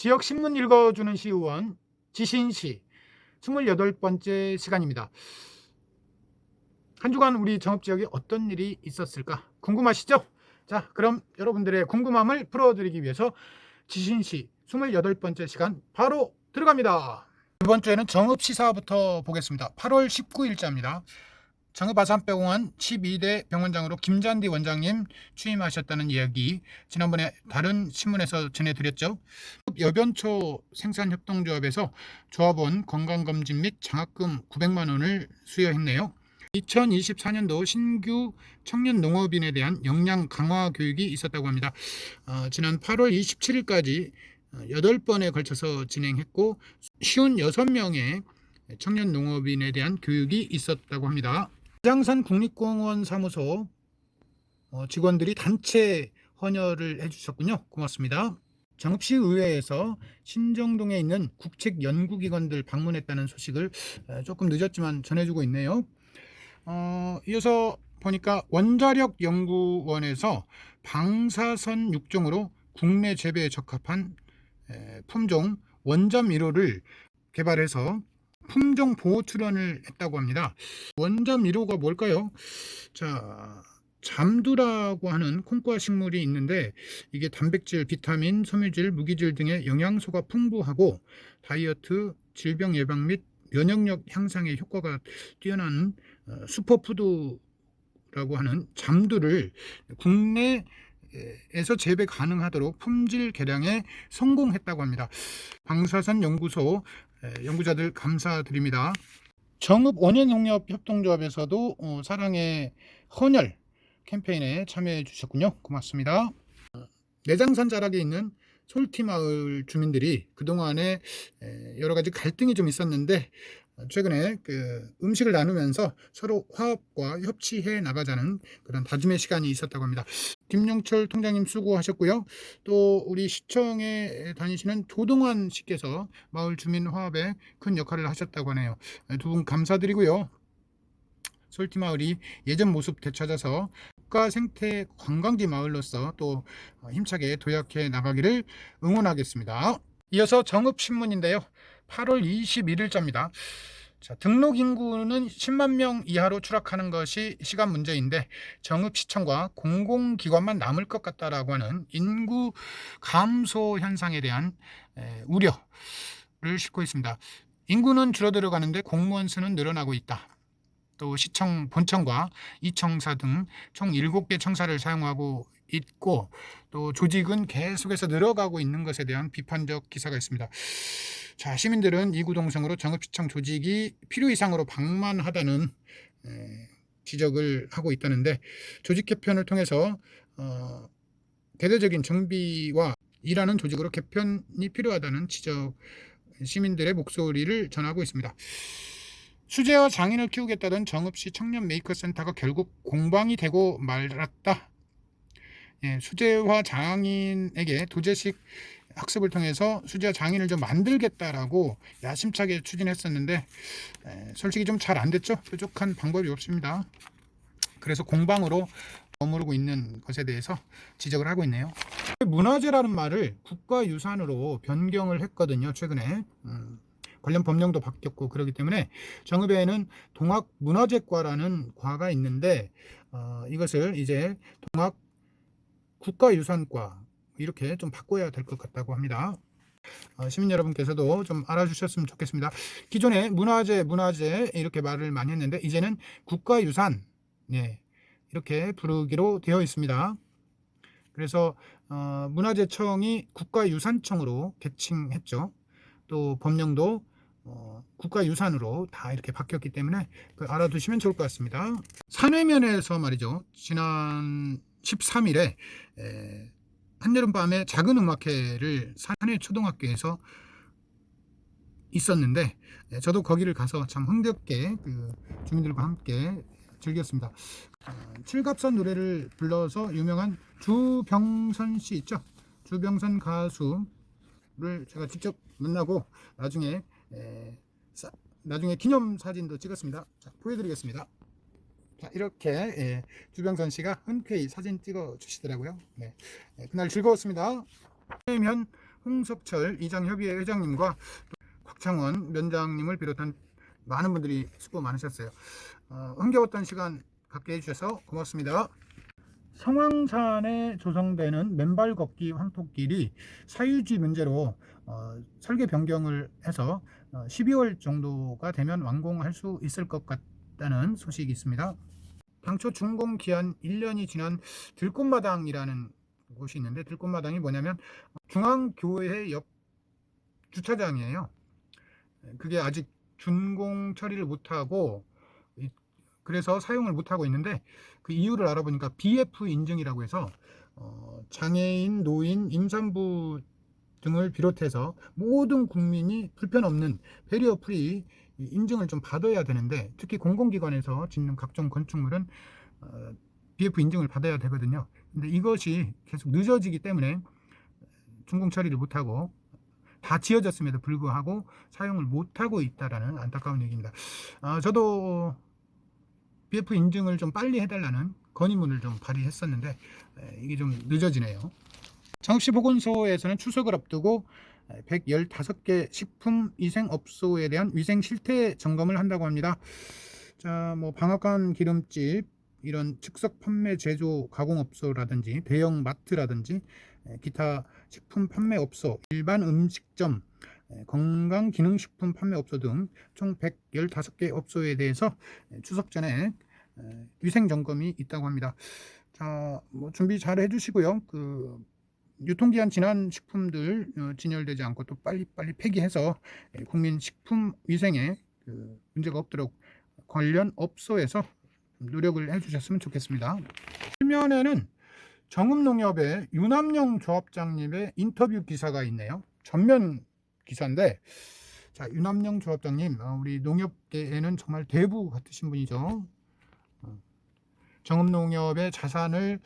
지역 신문 읽어주는 시의원 지신시 28번째 시간입니다. 한 주간 우리 정읍지역에 어떤 일이 있었을까 궁금하시죠? 자, 그럼 여러분들의 궁금함을 풀어드리기 위해서 지신시 28번째 시간 바로 들어갑니다. 이번 주에는 정읍시사부터 보겠습니다. 8월 19일자입니다. 정읍 아산병원 12대 병원장으로 김잔디 원장님 취임하셨다는 이야기 지난번에 다른 신문에서 전해드렸죠. 여변초 생산협동조합에서 조합원 건강검진 및 장학금 900만 원을 수여했네요. 2024년도 신규 청년 농업인에 대한 역량 강화 교육이 있었다고 합니다. 지난 8월 27일까지 8번에 걸쳐서 진행했고 56명의 청년 농업인에 대한 교육이 있었다고 합니다. 대장산 국립공원 사무소 직원들이 단체 헌혈을 해주셨군요. 고맙습니다. 정읍시 의회에서 신정동에 있는 국책연구기관들 방문했다는 소식을 조금 늦었지만 전해주고 있네요. 이어서 보니까 원자력연구원에서 방사선 6종으로 국내 재배에 적합한 품종 원잠 1호를 개발해서 품종 보호 출원을 했다고 합니다. 원잠 1호가 뭘까요? 자, 잠두라고 하는 콩과 식물이 있는데 이게 단백질, 비타민, 섬유질, 무기질 등의 영양소가 풍부하고 다이어트, 질병 예방 및 면역력 향상에 효과가 뛰어난 슈퍼푸드라고 하는 잠두를 국내에서 재배 가능하도록 품질 개량에 성공했다고 합니다. 방사선 연구소 연구자들 감사드립니다. 정읍 원예농협협동조합에서도 사랑의 헌혈 캠페인에 참여해 주셨군요. 고맙습니다. 내장산 자락에 있는 솔티마을 주민들이 그동안에 여러 가지 갈등이 좀 있었는데 최근에 음식을 나누면서 서로 화합과 협치해 나가자는 그런 다짐의 시간이 있었다고 합니다. 김영철 통장님 수고하셨고요. 또 우리 시청에 다니시는 조동환 씨께서 마을 주민 화합에 큰 역할을 하셨다고 하네요. 두 분 감사드리고요. 솔티마을이 예전 모습 되찾아서 국가 생태 관광지 마을로서 또 힘차게 도약해 나가기를 응원하겠습니다. 이어서 정읍신문인데요. 8월 21일자입니다. 자, 등록 인구는 10만 명 이하로 추락하는 것이 시간 문제인데 정읍시청과 공공기관만 남을 것 같다라고 하는 인구 감소 현상에 대한 우려를 싣고 있습니다. 인구는 줄어들어가는데 공무원 수는 늘어나고 있다. 또 시청 본청과 이청사 등 총 7개 청사를 사용하고 있고 또 조직은 계속해서 늘어가고 있는 것에 대한 비판적 기사가 있습니다. 자, 시민들은 이구동성으로 정읍시청 조직이 필요 이상으로 방만하다는 지적을 하고 있다는데 조직 개편을 통해서 대대적인 정비와 일하는 조직으로 개편이 필요하다는 지적 시민들의 목소리를 전하고 있습니다. 수제와 장인을 키우겠다던 정읍시 청년 메이커 센터가 결국 공방이 되고 말았다. 수제화 장인에게 도제식 학습을 통해서 수제화 장인을 좀 만들겠다라고 야심차게 추진했었는데 솔직히 좀 잘 안 됐죠. 뾰족한 방법이 없습니다. 그래서 공방으로 머무르고 있는 것에 대해서 지적을 하고 있네요. 문화재라는 말을 국가유산으로 변경을 했거든요. 최근에 관련 법령도 바뀌었고 그렇기 때문에 정읍에는 동학문화재과라는 과가 있는데 이것을 이제 동학 국가유산과 이렇게 좀 바꿔야 될 것 같다고 합니다. 시민 여러분께서도 좀 알아주셨으면 좋겠습니다. 기존에 문화재 이렇게 말을 많이 했는데 이제는 국가유산 이렇게 부르기로 되어 있습니다. 그래서 문화재청이 국가유산청으로 개칭했죠. 또 법령도 국가유산으로 다 이렇게 바뀌었기 때문에 알아두시면 좋을 것 같습니다. 산회면에서 말이죠. 지난 13일에 한여름밤에 작은 음악회를 산회초등학교에서 있었는데 저도 거기를 가서 참 흥겹게 주민들과 함께 즐겼습니다. 칠갑산 노래를 불러서 유명한 주병선 씨 있죠. 주병선 가수를 제가 직접 만나고 나중에 기념사진도 찍었습니다. 자, 보여드리겠습니다. 자, 이렇게 주병선 씨가 흔쾌히 사진 찍어 주시더라고요. 그날 즐거웠습니다. 면 홍석철 이장협의회 회장님과 곽창원 면장님을 비롯한 많은 분들이 수고 많으셨어요. 흥겨웠던 시간 갖게 해주셔서 고맙습니다. 성황산에 조성되는 맨발 걷기 황토길이 사유지 문제로 설계 변경을 해서 12월 정도가 되면 완공할 수 있을 것 같다는 소식이 있습니다. 당초 준공 기한 1년이 지난 들꽃마당이라는 곳이 있는데, 들꽃마당이 뭐냐면 중앙교회 옆 주차장이에요. 그게 아직 준공 처리를 못하고 그래서 사용을 못하고 있는데, 그 이유를 알아보니까 BF 인증이라고 해서 장애인, 노인, 임산부 등을 비롯해서 모든 국민이 불편 없는 배리어 프리 인증을 좀 받아야 되는데, 특히 공공기관에서 짓는 각종 건축물은 BF 인증을 받아야 되거든요. 근데 이것이 계속 늦어지기 때문에 준공 처리를 못하고 다 지어졌음에도 불구하고 사용을 못하고 있다라는 안타까운 얘기입니다. 저도 BF 인증을 좀 빨리 해달라는 건의문을 좀 발의했었는데 이게 좀 늦어지네요. 정읍시보건소에서는 추석을 앞두고 115개 식품위생업소에 대한 위생 실태 점검을 한다고 합니다. 자, 뭐 방앗간 기름집, 이런 즉석 판매 제조 가공업소라든지 대형 마트라든지 기타 식품 판매업소, 일반 음식점, 건강기능식품 판매업소 등 총 115개 업소에 대해서 추석 전에 위생점검이 있다고 합니다. 자, 뭐 준비 잘 해주시고요. 그 유통기한 지난 식품들 진열되지 않고 또 빨리빨리 폐기해서 국민 식품 위생에 문제가 없도록 관련 업소에서 노력을 해주셨으면 좋겠습니다. 화면에는 정읍농협의 윤함영 조합장님의 인터뷰 기사가 있네요. 전면 기사인데, 자, 윤함영 조합장님, 우리 농협계에는 정말 대부 같으신 분이죠. 정읍농협의 자산을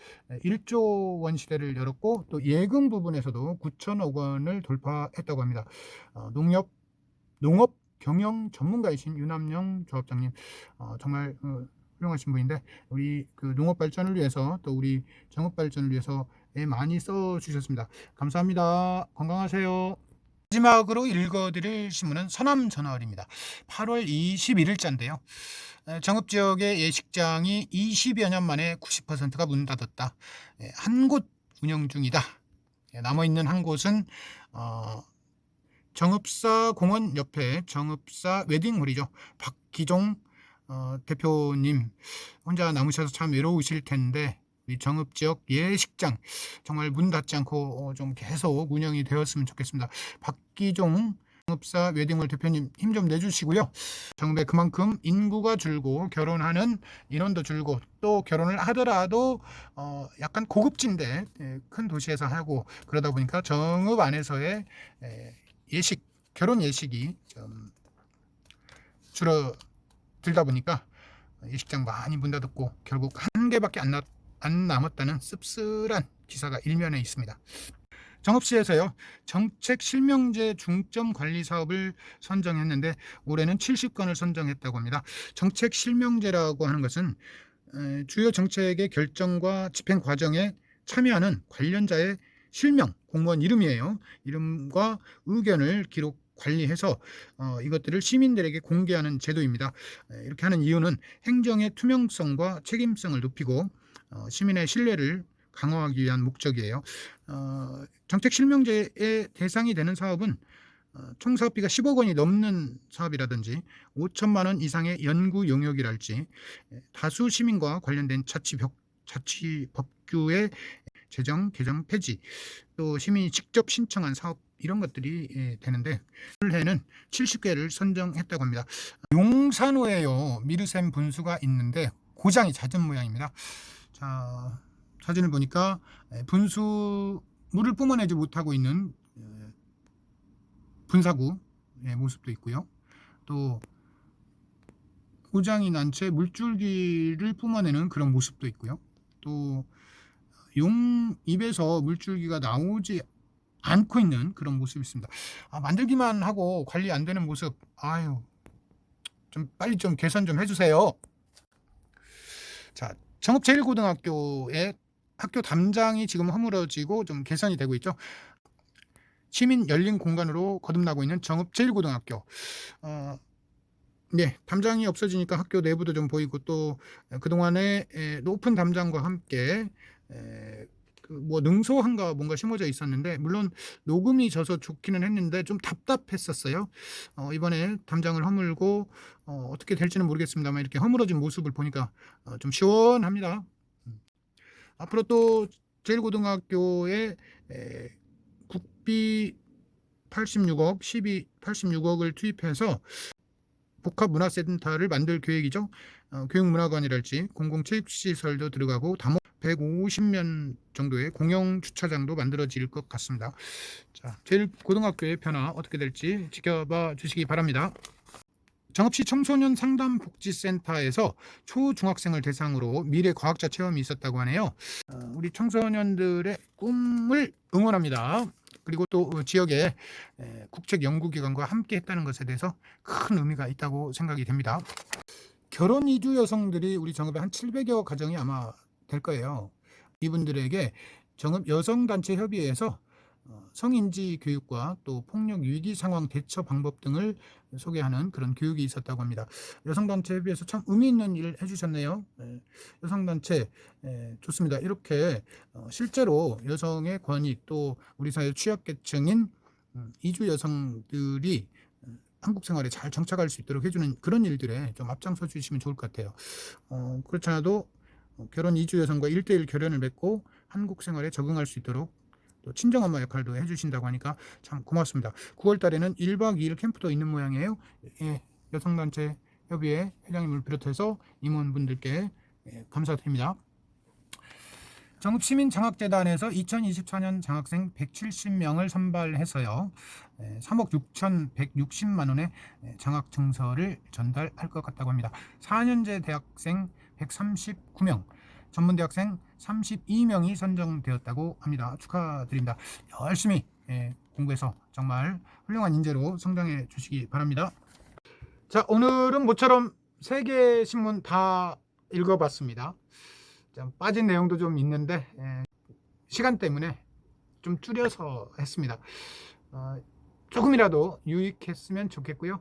1조 원 시대를 열었고, 또 예금 부분에서도 9천억 원을 돌파했다고 합니다. 농업 경영 전문가이신 윤함영 조합장님, 정말 훌륭하신 분인데, 우리 그 농업 발전을 위해서 또 우리 정읍 발전을 위해서 많이 써 주셨습니다. 감사합니다. 건강하세요. 마지막으로 읽어드릴 신문은 서남전월입니다. 8월 21일자인데요. 정읍 지역의 예식장이 20여 년 만에 90%가 문 닫았다. 한 곳 운영 중이다. 남아있는 한 곳은 정읍사 공원 옆에 정읍사 웨딩홀이죠. 박기종 대표님 혼자 남으셔서 참 외로우실 텐데, 이 정읍 지역 예식장 정말 문 닫지 않고 좀 계속 운영이 되었으면 좋겠습니다. 박기종 정읍사 웨딩홀 대표님 힘 좀 내주시고요. 정읍에 그만큼 인구가 줄고 결혼하는 인원도 줄고, 또 결혼을 하더라도 약간 고급진데 큰 도시에서 하고, 그러다 보니까 정읍 안에서의 예식, 결혼 예식이 좀 줄어들다 보니까 예식장 많이 문 닫았고 결국 한 개밖에 안 남았다는 씁쓸한 기사가 일면에 있습니다. 정읍시에서요, 정책 실명제 중점 관리 사업을 선정했는데 올해는 70건을 선정했다고 합니다. 정책 실명제라고 하는 것은 주요 정책의 결정과 집행 과정에 참여하는 관련자의 실명, 공무원 이름이에요. 이름과 의견을 기록 관리해서 이것들을 시민들에게 공개하는 제도입니다. 이렇게 하는 이유는 행정의 투명성과 책임성을 높이고 시민의 신뢰를 강화하기 위한 목적이에요. 정책 실명제의 대상이 되는 사업은 총 사업비가 10억 원이 넘는 사업이라든지 5천만 원 이상의 연구 용역이랄지 다수 시민과 관련된 자치 법규의 제정, 개정, 폐지, 또 시민이 직접 신청한 사업, 이런 것들이 되는데 올해는 70개를 선정했다고 합니다. 용산호에요, 미르샘 분수가 있는데 고장이 잦은 모양입니다. 자, 사진을 보니까 분수 물을 뿜어내지 못하고 있는 분사구의 모습도 있고요. 또 고장이 난 채 물줄기를 뿜어내는 그런 모습도 있고요. 또 용 입에서 물줄기가 나오지 않고 있는 그런 모습이 있습니다. 만들기만 하고 관리 안 되는 모습, 좀 빨리 좀 개선 좀 해주세요. 자, 정읍 제1고등학교의 학교 담장이 지금 허물어지고 좀 개선이 되고 있죠. 시민 열린 공간으로 거듭나고 있는 정읍 제1고등학교. 네, 담장이 없어지니까 학교 내부도 좀 보이고 또 그동안에 높은 담장과 함께 뭐 능소한가 뭔가 심어져 있었는데, 물론 녹음이 져서 좋기는 했는데 좀 답답했었어요. 이번에 담장을 허물고 어떻게 될지는 모르겠습니다만 이렇게 허물어진 모습을 보니까 좀 시원합니다. 앞으로 또 제1고등학교에 국비 86억, 86억을 투입해서 복합문화센터를 만들 계획이죠. 교육문화관이랄지 공공체육시설도 들어가고 다목 150면 정도의 공영 주차장도 만들어질 것 같습니다. 자, 제1고등학교의 변화 어떻게 될지 지켜봐 주시기 바랍니다. 정읍시 청소년 상담복지센터에서 초중학생을 대상으로 미래 과학자 체험이 있었다고 하네요. 우리 청소년들의 꿈을 응원합니다. 그리고 또 지역의 국책 연구기관과 함께 했다는 것에 대해서 큰 의미가 있다고 생각이 됩니다. 결혼 이주 여성들이 우리 정읍에 한 700여 가정이 아마 될 거예요. 이분들에게 정읍 여성단체협의회에서 성인지 교육과 또 폭력 위기 상황 대처 방법 등을 소개하는 그런 교육이 있었다고 합니다. 여성단체협의회에서 참 의미 있는 일을 해주셨네요. 여성단체 좋습니다. 이렇게 실제로 여성의 권익, 또 우리 사회 취약계층인 이주 여성들이 한국 생활에 잘 정착할 수 있도록 해주는 그런 일들에 좀 앞장서 주시면 좋을 것 같아요. 그렇지 않아도 결혼 이주 여성과 1대1 결연을 맺고 한국 생활에 적응할 수 있도록 또 친정엄마 역할도 해주신다고 하니까 참 고맙습니다. 9월 달에는 1박 2일 캠프도 있는 모양이에요. 여성단체 협의회 회장님을 비롯해서 임원분들께 감사드립니다. 정읍시민장학재단에서 2024년 장학생 170명을 선발해서요 3억 6,160만 원의 장학 증서를 전달할 것 같다고 합니다. 4년제 대학생 139명, 전문대학생 32명이 선정되었다고 합니다. 축하드립니다. 열심히 공부해서 정말 훌륭한 인재로 성장해 주시기 바랍니다. 자, 오늘은 모처럼 3개 신문 다 읽어봤습니다. 좀 빠진 내용도 좀 있는데 시간 때문에 좀 줄여서 했습니다. 조금이라도 유익했으면 좋겠고요.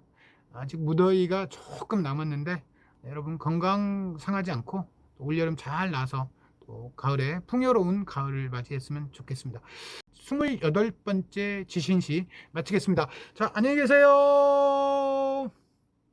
아직 무더위가 조금 남았는데 여러분 건강 상하지 않고 올여름 잘 나서 또 가을에 풍요로운 가을을 맞이했으면 좋겠습니다. 28번째 지신시 마치겠습니다. 자, 안녕히 계세요.